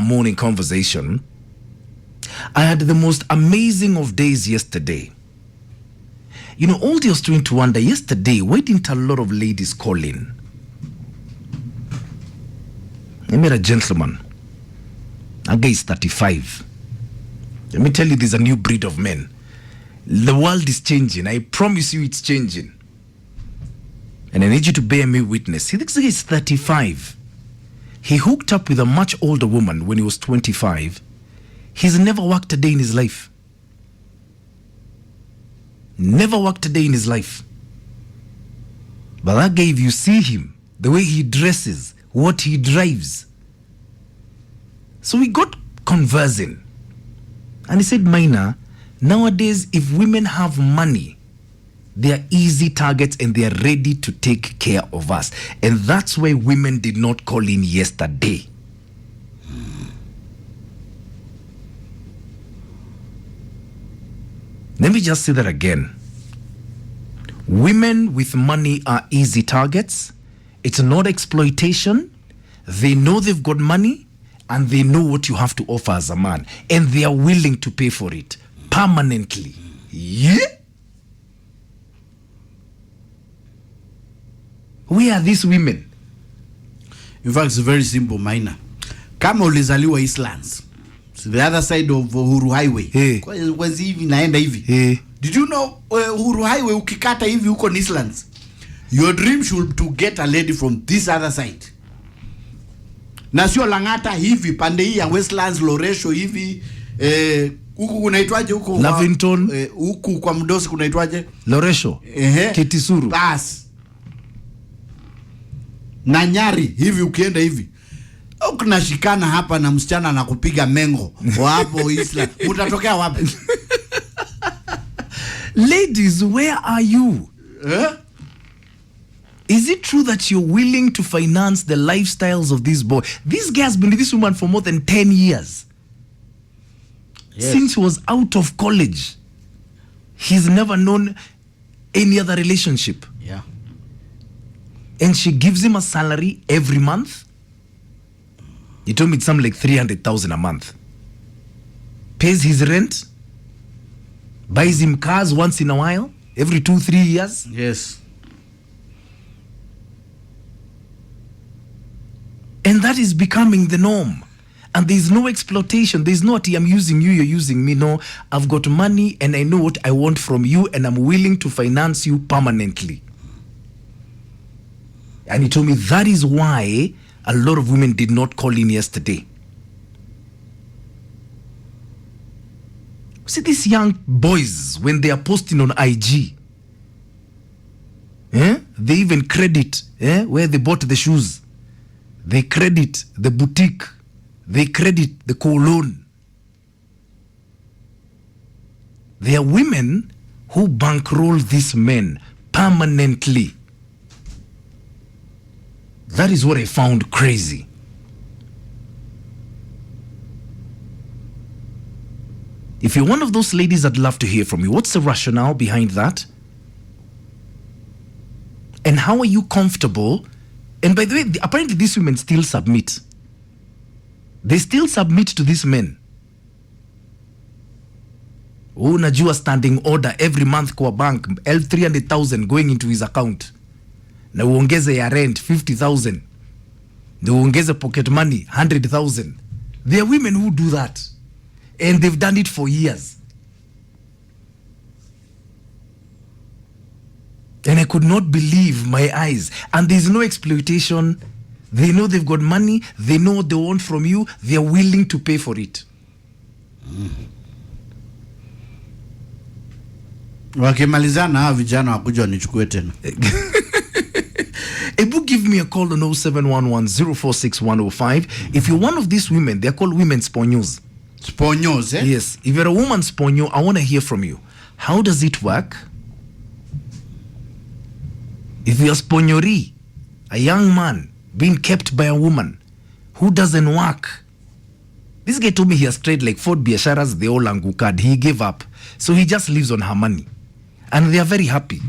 our morning conversation. I had the most amazing of days yesterday. You know, all the Australians to wonder, yesterday, why didn't a lot of ladies call in? I met a gentleman. A guy is 35. Let me tell you, there's a new breed of men. The world is changing. I promise you it's changing. And I need you to bear me witness. See, this guy is 35. He hooked up with a much older woman when he was 25. He's never worked a day in his life. Never worked a day in his life. But that guy, if you see him, the way he dresses, what he drives. So we got conversing. And he said, Maina, nowadays, if women have money, they are easy targets and they are ready to take care of us. And that's why women did not call in yesterday. Let me just say that again. Women with money are easy targets. It's not exploitation. They know they've got money and they know what you have to offer as a man. And they are willing to pay for it permanently. Yeah? Where are these women? In fact, it's very simple, Maina. Kama ulizaliwa Eastlands, so the other side of Uhuru Highway. Hey. Kwanza hivi naenda hivi. Hey. Did you know Uhuru Highway ukikata hivi huko Eastlands? Your dream should to get a lady from this other side. Na sio Langata hivi pande hii ya Westlands, Loresho hivi huku kunaitwaje huko Lavington, huku kwa Mdosi kunaitwaje? Loresho, Kitisuru. Bas. Na Nyari hivi ukienda hivi. Ukunashikana hapa na msichana na kupiga mengo hapo Isla. Utatokea wapi? Ladies, where are you? Is it true that you're willing to finance the lifestyles of this boy? This guy has been with this woman for more than 10 years. Yes. Since he was out of college. He's never known any other relationship. Yeah. And she gives him a salary every month. He told me it's something like 300,000 a month. Pays his rent. Buys him cars once in a while. Every 2-3 years. Yes. And that is becoming the norm. And there's no exploitation. There's not, I'm using you, you're using me. No, I've got money and I know what I want from you and I'm willing to finance you permanently. And he told me that is why a lot of women did not call in yesterday. See, these young boys, when they are posting on IG, they even credit where they bought the shoes. They credit the boutique. They credit the cologne. There are women who bankroll these men permanently. That is what I found crazy. If you're one of those ladies, I'd love to hear from you. What's the rationale behind that? And how are you comfortable? And by the way, apparently these women still submit. They still submit to these men. Unajua standing order every month kwa bank, 300,000 going into his account. Na uongeze ya rent 50,000. Na uongeze pocket money 100,000. There are women who do that. And they've done it for years. And I could not believe my eyes. And there's no exploitation. They know they've got money. They know what they want from you. They're willing to pay for it. Wakimalizana hawa vijana wakuja wanichukue tena. Ebu, give me a call on 0711-046-105. If you're one of these women, they're called women sponyos. Sponyos, eh? Yes. If you're a woman sponyo, I want to hear from you. How does it work? If you're sponyori, a young man being kept by a woman who doesn't work. This guy told me he has tried like 4 biasharas, they all angukad. He gave up. So he just lives on her money. And they are very happy.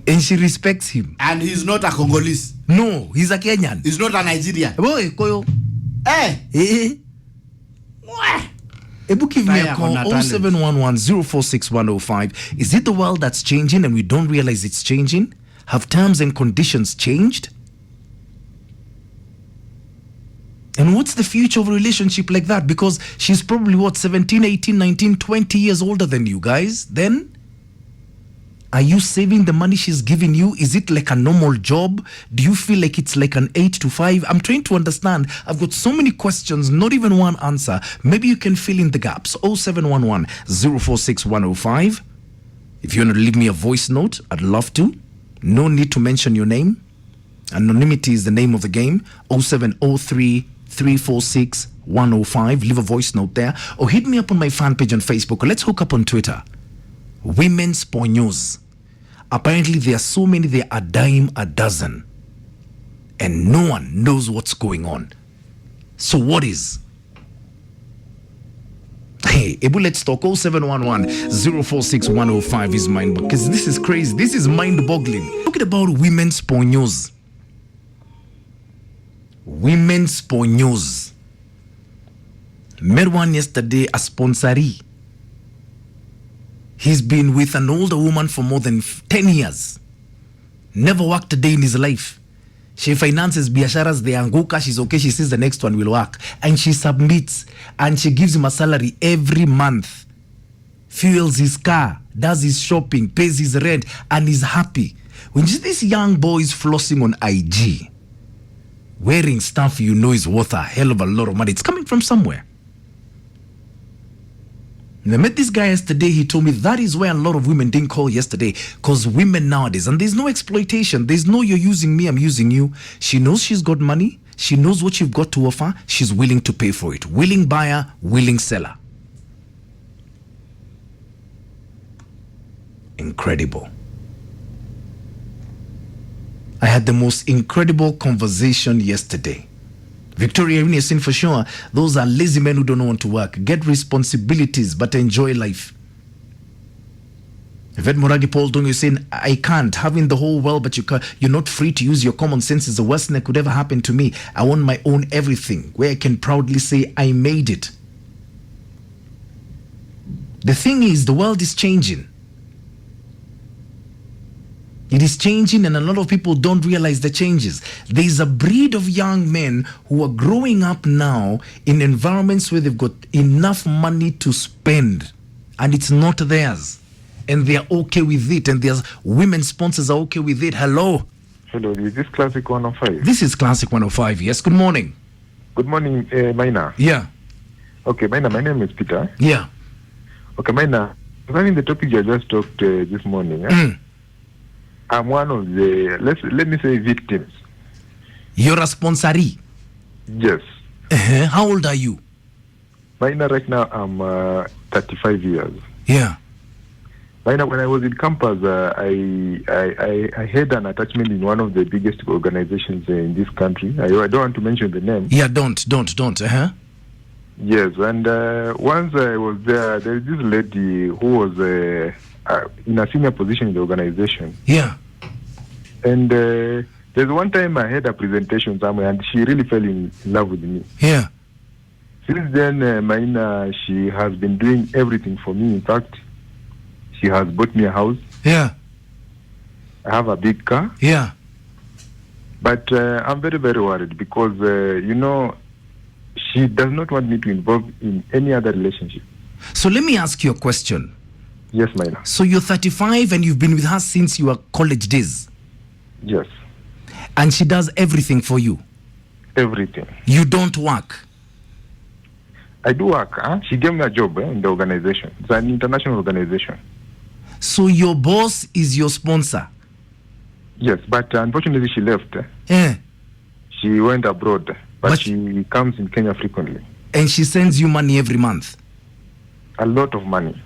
And she respects him. And he's not a Congolese. No, he's a Kenyan. He's not a Nigerian. Boy, Koyo. Eh? Ebu give me a call, 0711-046-105. Is it the world that's changing and we don't realize it's changing? Have terms and conditions changed? And what's the future of a relationship like that? Because she's probably, 17, 18, 19, 20 years older than you guys. Then, are you saving the money she's giving you? Is it like a normal job? Do you feel like it's like an 8 to 5? I'm trying to understand. I've got so many questions, not even one answer. Maybe you can fill in the gaps. 0711-046-105. If you want to leave me a voice note, I'd love to. No need to mention your name. Anonymity is the name of the game. 0703-346-105. Leave a voice note there. Or hit me up on my fan page on Facebook. Or let's hook up on Twitter. Women's pornos. Apparently there are so many, there are a dime a dozen. And no one knows what's going on. So what is? Hey, Ebu, let's talk. 0711-046-105 is mine. Because this is crazy. This is mind-boggling. Talking about women's pornos. Women's pornos. Met one yesterday, a sponsoree. He's been with an older woman for more than 10 years. Never worked a day in his life. She finances biasharas, they anguka, she's okay, she says the next one will work. And she submits and she gives him a salary every month. Fuels his car, does his shopping, pays his rent, and is happy. When this young boy is flossing on IG, wearing stuff you know is worth a hell of a lot of money, it's coming from somewhere. And I met this guy yesterday. He told me that is why a lot of women didn't call yesterday. Because women nowadays, and there's no exploitation. There's no you're using me, I'm using you. She knows she's got money. She knows what you've got to offer. She's willing to pay for it. Willing buyer, willing seller. Incredible. I had the most incredible conversation yesterday. Victoria, you're saying for sure, those are lazy men who don't want to work. Get responsibilities, but enjoy life. Ved Moragi Paul Dong, you're saying, I can't. Having the whole world, but you're not free to use your common sense is the worst thing that could ever happen to me. I want my own everything, where I can proudly say, I made it. The thing is, the world is changing. It is changing, and a lot of people don't realize the changes. There is a breed of young men who are growing up now in environments where they've got enough money to spend, and it's not theirs. And they are okay with it, and their women sponsors are okay with it. Hello? Hello, is this Classic 105? This is Classic 105, yes. Good morning. Good morning, Maina. Yeah. Okay, Maina, my name is Peter. Yeah. Okay, Maina, regarding the topic you just talked this morning, I'm one of the, let me say, victims. You're a sponsoree? Yes. How old are you? Maina, right now, I'm 35 years. Yeah. Maina, when I was in campus, I had an attachment in one of the biggest organizations in this country. I don't want to mention the name. Yeah, don't. Yes, and once I was there, there is this lady who was in a senior position in the organization. Yeah. And there's one time I had a presentation somewhere, and she really fell in love with me. Yeah. Since then, Maina, she has been doing everything for me. In fact, she has bought me a house. Yeah. I have a big car. Yeah. But I'm very, very worried because, she does not want me to involve in any other relationship. So let me ask you a question. Yes, Maina. So you're 35 and you've been with her since your college days? Yes. And she does everything for you? Everything. You don't work? I do work. She gave me a job in the organization. It's an international organization. So your boss is your sponsor? Yes, but unfortunately she left. Yeah. She went abroad, but she comes in Kenya frequently. And she sends you money every month? A lot of money.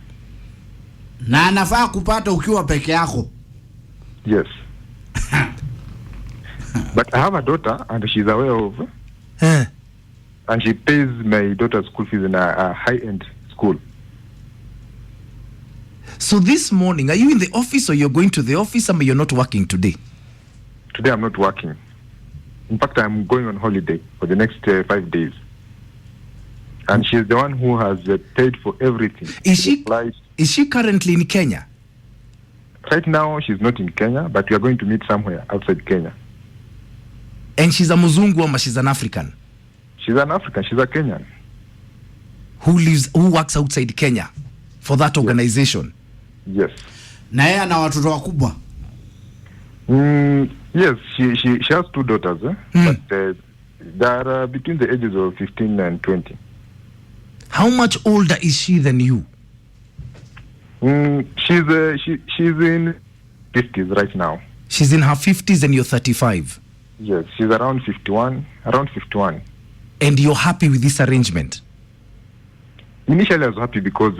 Na anafaa kupata ukiwa peke yako. Yes. But I have a daughter, and she's aware of. And she pays my daughter's school fees in a high-end school. So this morning, are you in the office or you're going to the office, or you're not working today? Today I'm not working. In fact, I'm going on holiday for the next 5 days. and she's the one who has paid for everything. Is The she flights. is she currently in Kenya? Right now, she's not in Kenya, but we are going to meet somewhere outside Kenya. And she's a Muzungu or she's an African? She's an African. She's a Kenyan. Who works outside Kenya for that organization? Yes. Na yeye ana watoto wakubwa. Yes, she has 2 daughters, but they are between the ages of 15 and 20. How much older is she than you? She's in 50s right now. She's in her 50s and you're 35. Yes, she's around 51. And you're happy with this arrangement? Initially, I was happy because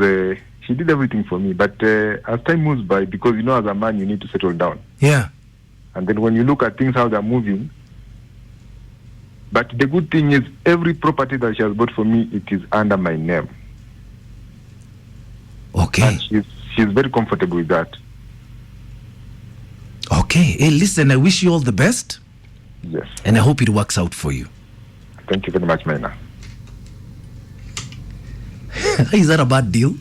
she did everything for me. But as time moves by, because as a man, you need to settle down. Yeah. And then when you look at things, how they're moving. But the good thing is, every property that she has bought for me, it is under my name. Okay. And she's very comfortable with that. Okay. Hey, listen, I wish you all the best. Yes. And I hope it works out for you. Thank you very much, Maina. Is that a bad deal?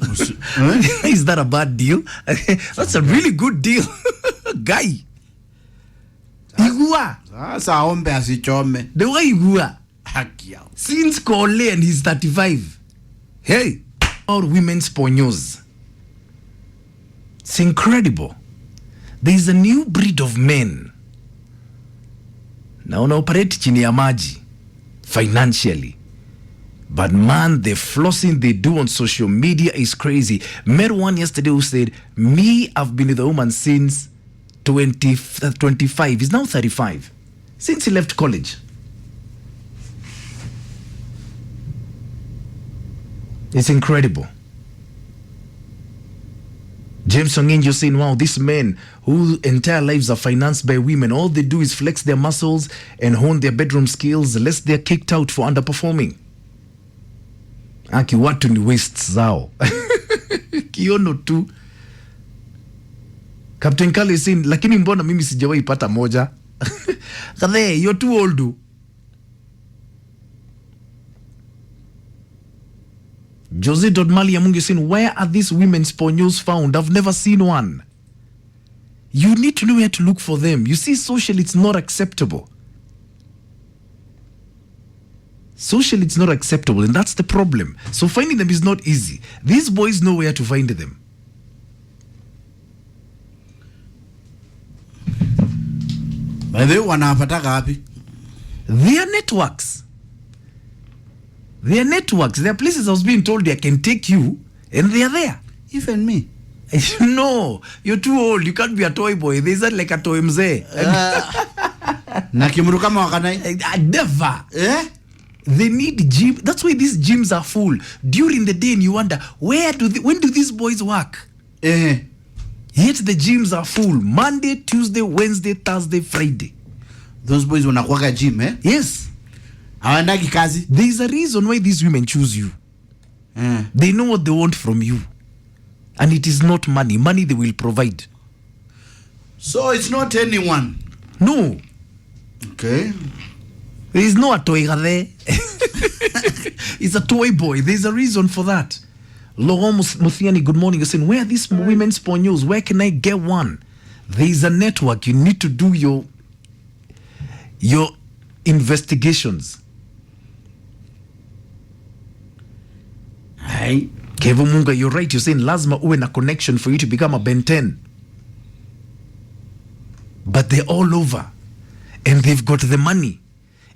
Is that a bad deal? That's a really good deal. Guy. Igua. Sasa aombe asichome. The way Igua. Haki yao. Since Kole and he's 35. Hey. All women's ponyos. It's incredible. There is a new breed of men. Na operate chini ya maji. Financially. But man, the flossing they do on social media is crazy. Met one yesterday who said, me, I've been with a woman since 25. He's now 35. Since he left college. It's incredible. James Onginjo saying, wow, these men whose entire lives are financed by women, all they do is flex their muscles and hone their bedroom skills, lest they're kicked out for underperforming. Aki watu ni wastes zao. Kiono tu. Captain Kale is saying, lakini mbona mimi sijawahi pata moja? Kadhe, you're too old. Jose Dodmali Amungi saying, where are these women's pornos found? I've never seen one. You need to know where to look for them. You see, socially, it's not acceptable. Socially, it's not acceptable, and that's the problem. So finding them is not easy. These boys know where to find them. By the way, wanapataka wapi? Their networks. There are places I was being told I can take you, and they are there. Even me. No, you're too old. You can't be a toy boy. There's not like a toy mzee. Na kimuru kama wakanai? Never. Eh? They need gym. That's why these gyms are full. During the day, and you wonder, when do these boys work? Yet the gyms are full. Monday, Tuesday, Wednesday, Thursday, Friday. Those boys wanakuwaga gym, eh? Yes. Hawandagi kazi. There is a reason why these women choose you. They know what they want from you. And it is not money. Money they will provide. So it's not anyone. No. Okay. There is no a toy there. It's a toy boy. There's a reason for that. Laurent Muthiani, good morning. You're saying, where are these women's pornos? Where can I get one? There is a network. You need to do your investigations. Hey. Kevo Munga, you're right. You're saying lazima uwe na connection for you to become a Ben 10. But they're all over. And they've got the money.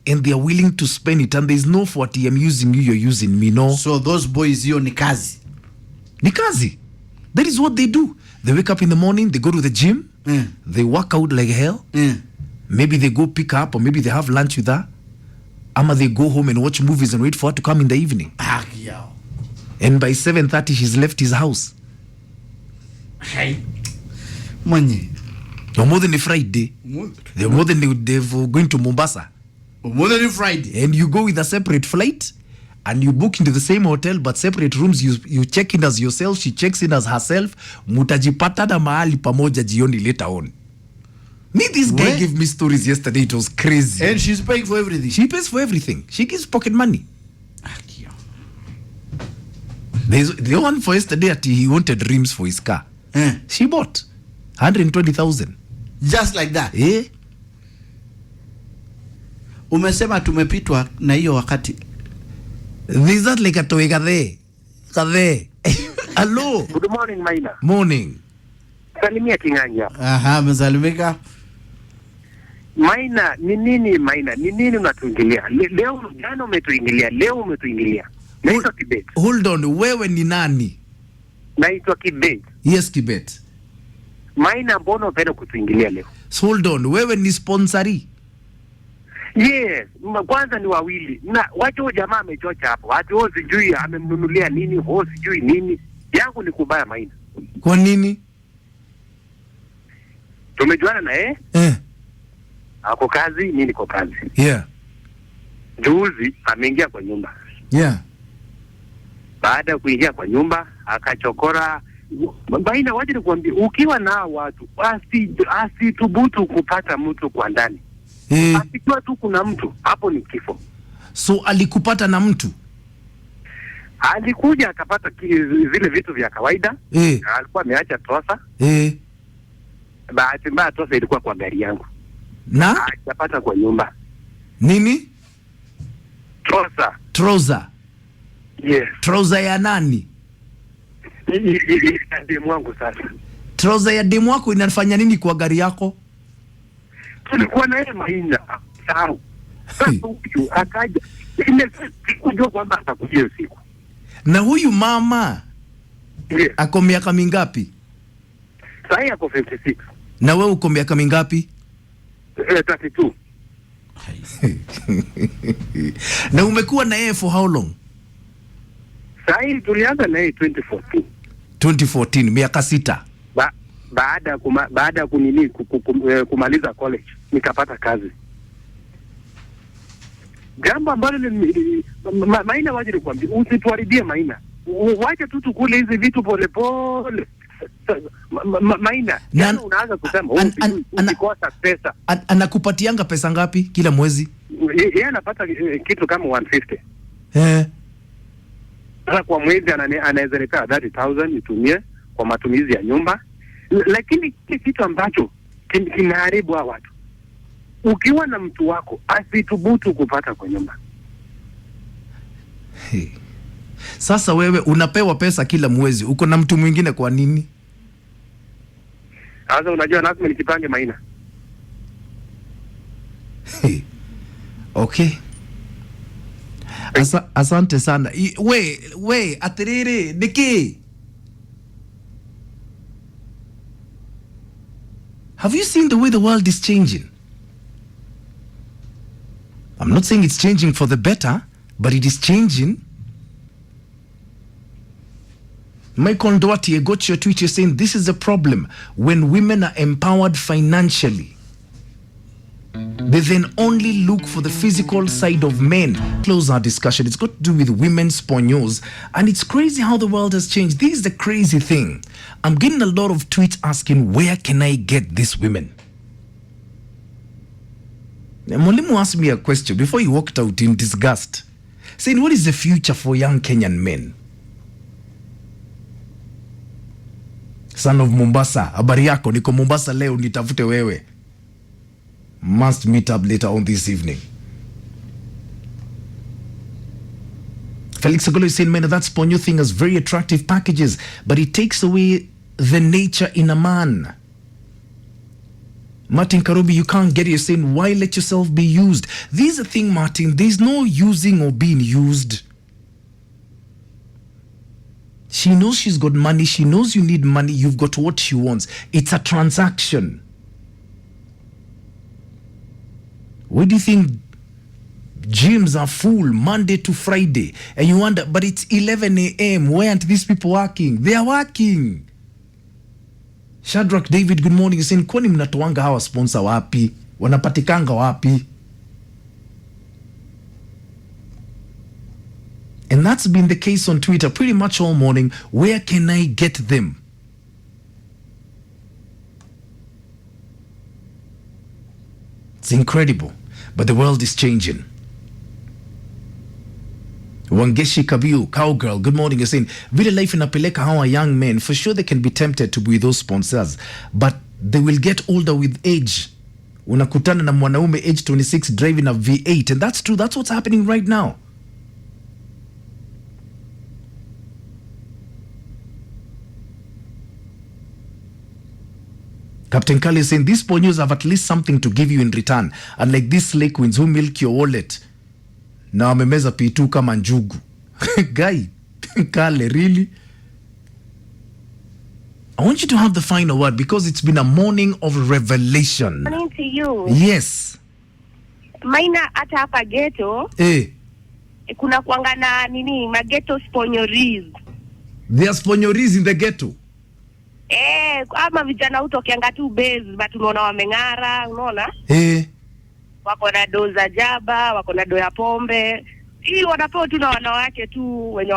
And they are willing to spend it. And there's no 40, I'm using you, you're using me. No. So those boys, yo ni kazi. Ni kazi. That is what they do. They wake up in the morning, they go to the gym, they work out like hell. Maybe they go pick up, or maybe they have lunch with her. Ama they go home and watch movies and wait for her to come in the evening. And by 7:30, she's left his house. Hey. Money. Or more than a Friday. They're more than they're going to Mombasa. More than a Friday. And you go with a separate flight, and you book into the same hotel, but separate rooms. You check in as yourself, she checks in as herself. Mutajipata na mahali pamoja jioni later on. This guy gave me stories yesterday. It was crazy. And she's paying for everything. She pays for everything. She gives pocket money. There's the one for yesterday that he wanted rims for his car. She bought 120,000. Just like that. Umesema tumepitwa na hiyo wakati. This is like a toy kadhe. Hello. Good morning, Maina. Morning. Salimia Kinganya. Aha, msalimika. Maina, ni nini Maina? Ni nini unatuingilia? Leo jana umetuingilia, leo umetuingilia. Naitwa Kibet. Hold on, wewe ni nani? Naitwa Kibet. Yes, Kibet. Maina, mbona unapenda kutuingilia leo? So hold on, wewe ni sponsori? Yes, kwanza ni wawili. Na wacho jamaa amechocha hapo. Watu wao sijui amemnunulia nini, wao sijui nini. Yangu ni kubaya Maina. Kwa nini? Tumejuana na ako kazi, mimi niko kazi. Yeah. Juzi ameingia kwa nyumba. Yeah. Baada ya kuingia kwa nyumba akachokora. Maina, waje nikwambie, ukiwa na watu asitubutu kupata mtu kwa ndani. Asikiwa tu kuna mtu hapo ni kifo. So alikupata na mtu? Alikuja akapata zile vitu vya kawaida. Alikuwa ameacha tosa. Bahati mbaya tosa ilikuwa kwa gari yangu. Na akapata kwa nyumba. Nini? Tosa. Trouser. Yes. Trouser ya nani? Ya demu wangu sasa. Trouser ya demu wako inafanya nini kwa gari yako? Tulikuwa na yeye Maina. Sahau. Sasa huyu akaja. Sikujua kwamba atakuja usiku. Na huyu mama ako miaka mingapi? Sasa ako 56. Na wewe uko miaka mingapi? 32. Na umekuwa na yeye for how long? Sasa tulianza na yeye 2014. 2014, miaka 6. Baada ya kumaliza college nikapata kazi. Jambo ambalo Maina, waje nikwambie, usituharibie Maina. Wacha tu tukule hizi vitu pole pole. Maina, unaanza kusema ukikosa pesa. Anakupatianga pesa ngapi kila mwezi? Yeye anapata kitu kama 150. Sasa kwa mwezi anaweza nipa 30,000 nitumie kwa matumizi ya nyumba. Lakini kitu ambacho kinaharibu hawa watu, ukiwa na mtu wako asitubutu kupata kwa nyumba. Sasa wewe unapewa pesa kila mwezi, uko na mtu mwingine kwa nini? Sasa unajua lazima nikipange Maina. Okay. Asante sana. We atiriri niki. Have you seen the way the world is changing? I'm not saying it's changing for the better, but it is changing. Michael Ndwati, I got your tweet, you're saying this is a problem when women are empowered financially. They then only look for the physical side of men. Close our discussion. It's got to do with women's pornos. And it's crazy how the world has changed. This is the crazy thing. I'm getting a lot of tweets asking, where can I get these women? Mwalimu asked me a question before he walked out in disgust, saying, what is the future for young Kenyan men? Son of Mombasa, habari yako, niko Mombasa leo, nitafute wewe. Must meet up later on this evening. Felix Agolo is saying, man, that Ponyo thing has very attractive packages, but it takes away the nature in a man. Martin Karubi, you can't get it. You're saying, why let yourself be used? This is the thing, Martin. There's no using or being used. She knows she's got money. She knows you need money. You've got what she wants. It's a transaction. Where do you think gyms are full Monday to Friday? And you wonder, but it's 11 a.m. Why aren't these people working? They are working. Shadrach David, good morning. You're saying, kwani mnatoanga hawa sponsor wapi? Wanapatikanga wapi? And that's been the case on Twitter pretty much all morning. Where can I get them? It's incredible. But the world is changing. Wangeshi Kabiu, Cowgirl, good morning. You're saying, vile life inapeleka hawa young men, for sure they can be tempted to be those sponsors, but they will get older with age. Unakutana na mwanaume age 26 driving a V8, and that's true. That's what's happening right now. Captain Kali is saying, these ponyos have at least something to give you in return, unlike these slay queens who milk your wallet. Na wamemeza P2 kama njugu. Guy, Kale, really? I want you to have the final word because it's been a morning of revelation. Morning to you. Yes. Maina, hata hapa ghetto. Kuna kuanga na nini, maghetto sponyories. There are sponyories in the ghetto. Ama vijana utokianga tu base, but unaona wameng'ara, unaona? Wako na do za jaba, wako na do ya pombe. Hii wanapewa tu na wanawake tu wenye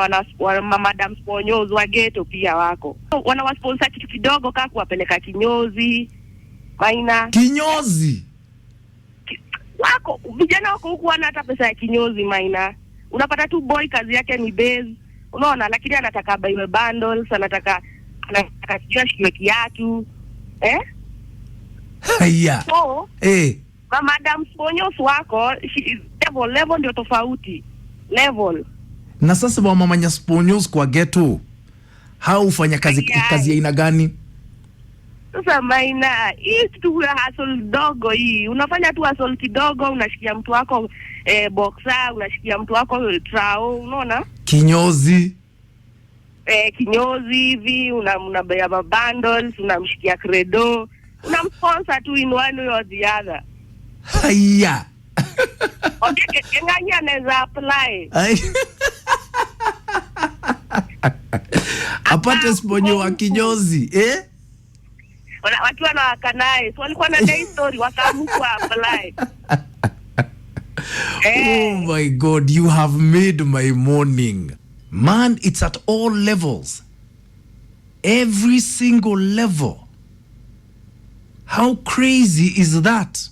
madam sponsors wa ghetto pia wako. Wanawasponsor kitu kidogo kama kuwapeleka kinyozi. Maina. Kinyozi? Wako, vijana wako huku wana hata pesa ya kinyozi Maina. Unapata tu boy kazi yake ni base. Unaona, lakini anataka buy bundles, anataka sijua shiwe kiatu. Haya. So, madam sponsors wako, level ndio tofauti. Level. Na sasa wa mamanya sponsors kwa ghetto, hao ufanya kazi ya aina gani? Sasa Maina, hii tu hustle dogo hii. Unafanya tu hustle kidogo, unashikia mtu wako boxer, unashikia mtu wako trao, unaona? Kinyozi. Kinyozi hivi, unabaya bundles, unamshikia credo, unamsponsor tu in one way or the other. Haya. Okay, kenganya anaweza apply. Apate sponyo wa kinyozi, Watu wanawaka naye. So walikuwa na day story, wakaamua apply. Oh my God, you have made my morning. Man, it's at all levels. Every single level. How crazy is that?